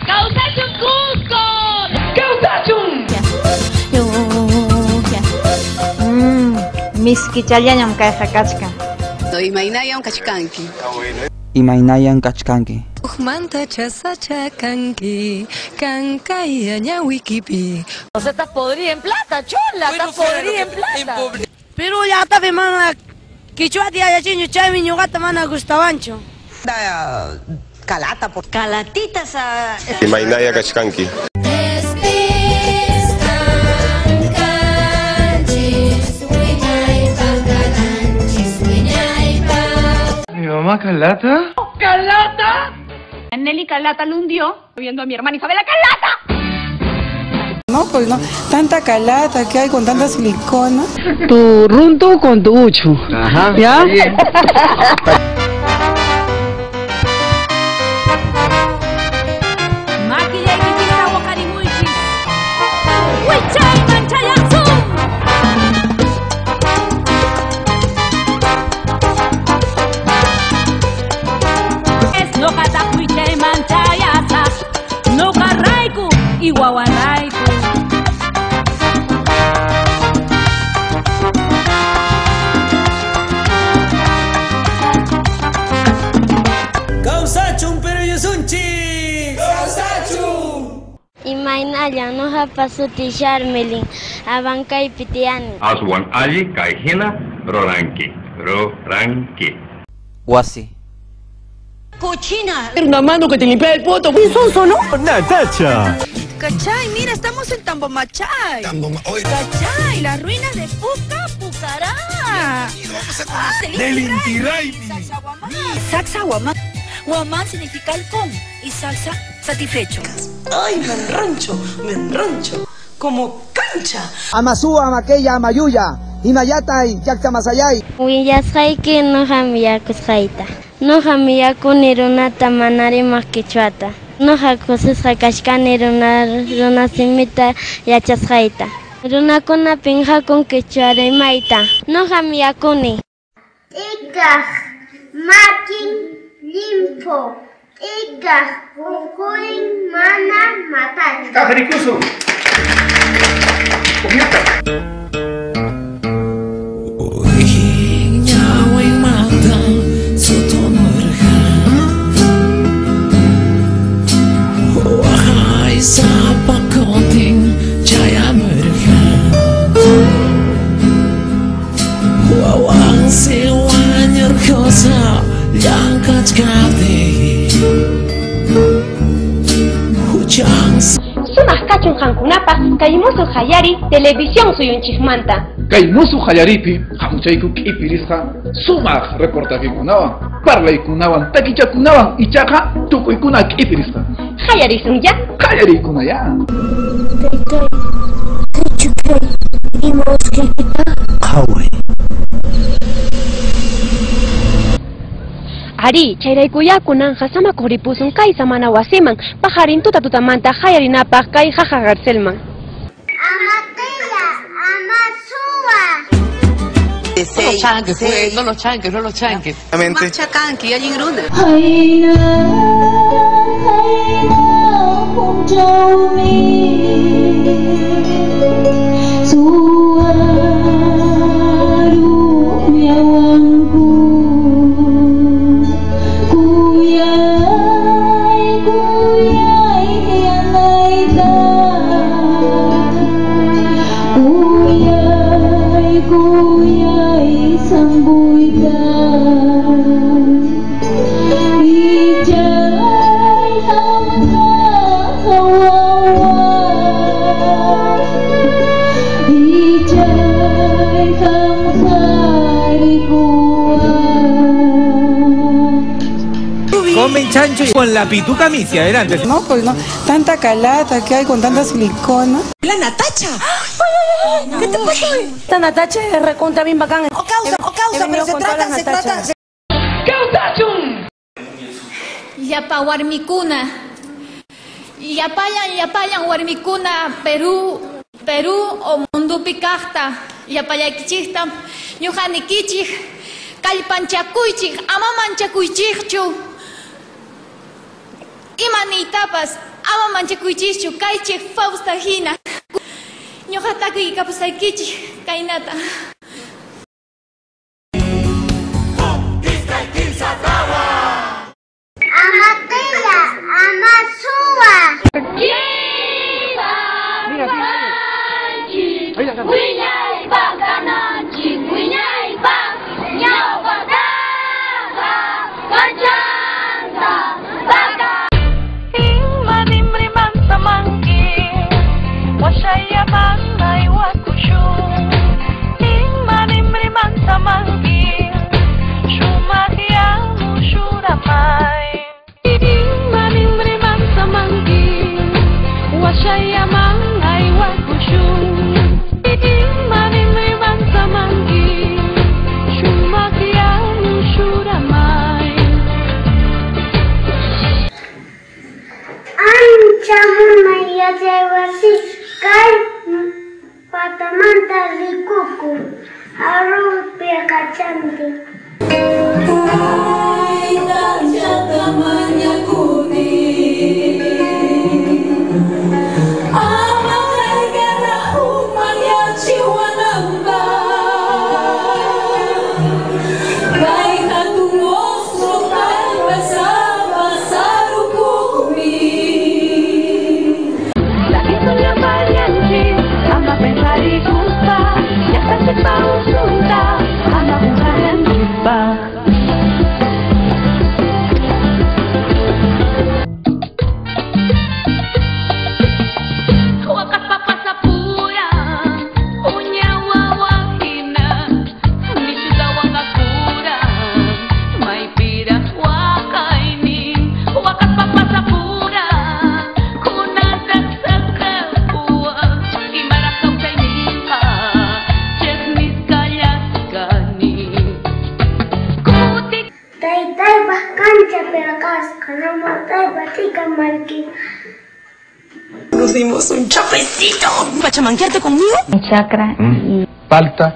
¡Causachun Cusco! ¡Causachun! Miski challañam kayqa kachka. Imaynayan kachkanki. Imaynayan kachkanki. Manta chasachakanki, kankaya ñawikipi. O sea, estás podrida en plata, chola, estás podrida en plata. Pero ya está, mana, quichua tía ya chiño chaymi ñugata mana gustabancho. Calata por Calatitas a... Imaynaya kachkanki. ¿Mi mamá Calata? ¿Calata? Nelly Calata lo hundió viendo a mi hermana Isabela Calata. No, pues no, tanta calata que hay con tanta silicona. Tu runto con tu uchu. Ajá. ¿Ya? Maquilla y quitita wakarimuichi. Huichay manchayazu. Es no kata huichay manchayasa. No karraiku y guaguaraiku. ¡Causachun, pero yo soy un chi! ¡Causachun! Imaynalla no hapasuti Charmelin, abankay pitiani. Aswan alli kaihina roranki. Wasi. ¡Cochina! Una mano que te limpia el poto. ¡Soso, no! ¡Natacha! ¡Cachay! Mira, estamos en Tambomachay. ¡Cachay! Las ruinas de Puca Pucará. ¡Del Inti Raimi! Saxa Guamán. Guamán significa halcón y salsa satisfecho. Ay, me enroncho, como cancha. Amasúa, Amaqueya, Amayuya. Imayatay, Yakta Masayay. Willasqayki no hamiyakusqayta. No hamiyakuni runata manari quichuata. No hakusisqa kashkani runasimita yachasqayta. Runakuna pinhakun quichua rimayta. No hamiyakuni. Ikaq makin limpo. Ikaq puqurin mana matachu. ¡Cajarikusu! Sumas kachun hankunapa kaymusu hayari televisión suyunchikmanta. Kaymusu hayaripi, hamuchayku k'ipirisqa sumaq reportajikunawan, parlaykunawan, takichakunawan, ichaqa tukuykuna k'ipirisqa. Hayarisunlla. Hayarikunaya. Taytay, kuchupay, imausqaykita. Qaway. Ari, chayraykuyakunan hasama kuripusun kay samana wasiman, pajarin tutamanta hayarinapaq kay jaja garcelman. Amatella, amasua. No los chanques. Machakanki, allí gruna. Comen chancho con la pituca misia, era antes. No, pues no, tanta calata que hay con tanta silicona. ¡La Natacha! ¿Qué te pasó? Esta Natacha es recontra bien bacán. O causa, pero se trata. ¡Causachun! Yapa warmikuna. Yapayan warmikuna Perú o mundupi kaqta. Yapayaykichikta ñuqanikichik kallpanchakuychik ama manchakuychikchu. Imaniytapas Ama manchakuychischu kaychik Fausta hina. Ñuqatakuy kapusaykichik kaynata. Amatilla, amasua. Maya Jawasi Kai Patamanta Rikuku Aru Piakachanti Ai Jatamanya Kuni Amagara Umanya Chiwanamba Kai Hatumoso Kai Basama Sarukumi ama pensar y gustar, ya está separado junta, ama buscar en mi paz. Wakas papas apura, unya wawahina, michuda wangakura, may pira wakaini, wakas papas apura, kunadak sakapua. Nos dimos un chapecito. ¿Para chamanquearte conmigo? Chakra y Falta.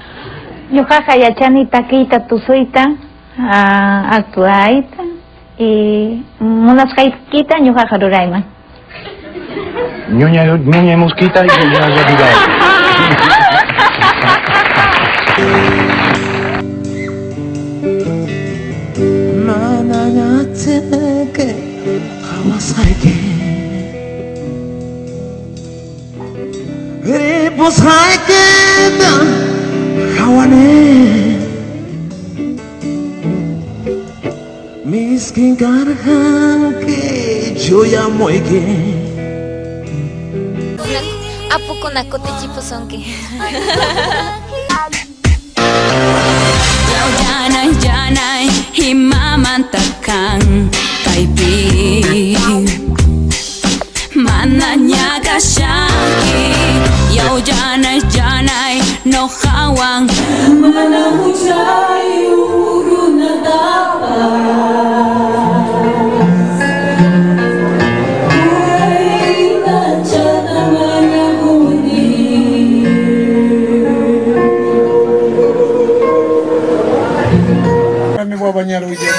yo jaja ya chani taquita tu suita a actuaita y unas jaitquita yo jaja ruraima. Ñuña mosquita y ñuña guadigay. Mananyateke Kawasaike Ripos haike Kawane Miskin karhan ke Joya moike Apu con acote chipusonque. Janay himamantakan kaipi mananya kasyaki yaw janay no hawang manamuchay uru na voy a bañar hoy día.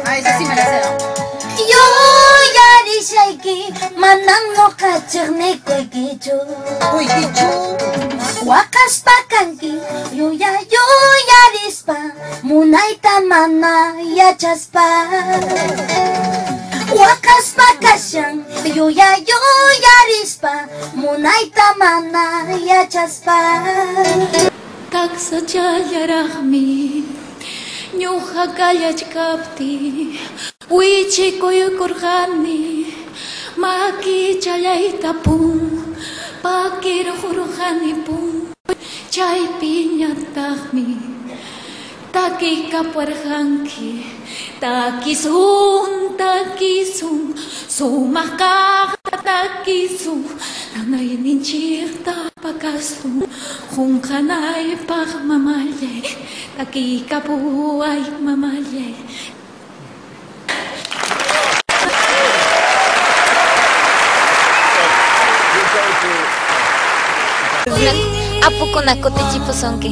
Ah, esa sí me la sé. Yo yari shaiki manango kacherne koikichu wakas pakanki yo yarispa munaita mana yachaspa wakas pakashan yo yarispa munaita mana yachaspa Taksa chayarahmi ñuqa kallachkapti wichi kuyukurqani maki challaytapun pakirujurqanipun chaypi ñataqmi takikapuarqanki takisun sumaq kaqta takisun nanayninchikta pakasun qunqanaypaq mamallay takikapuay mamallay. Apu con acote chipusonque.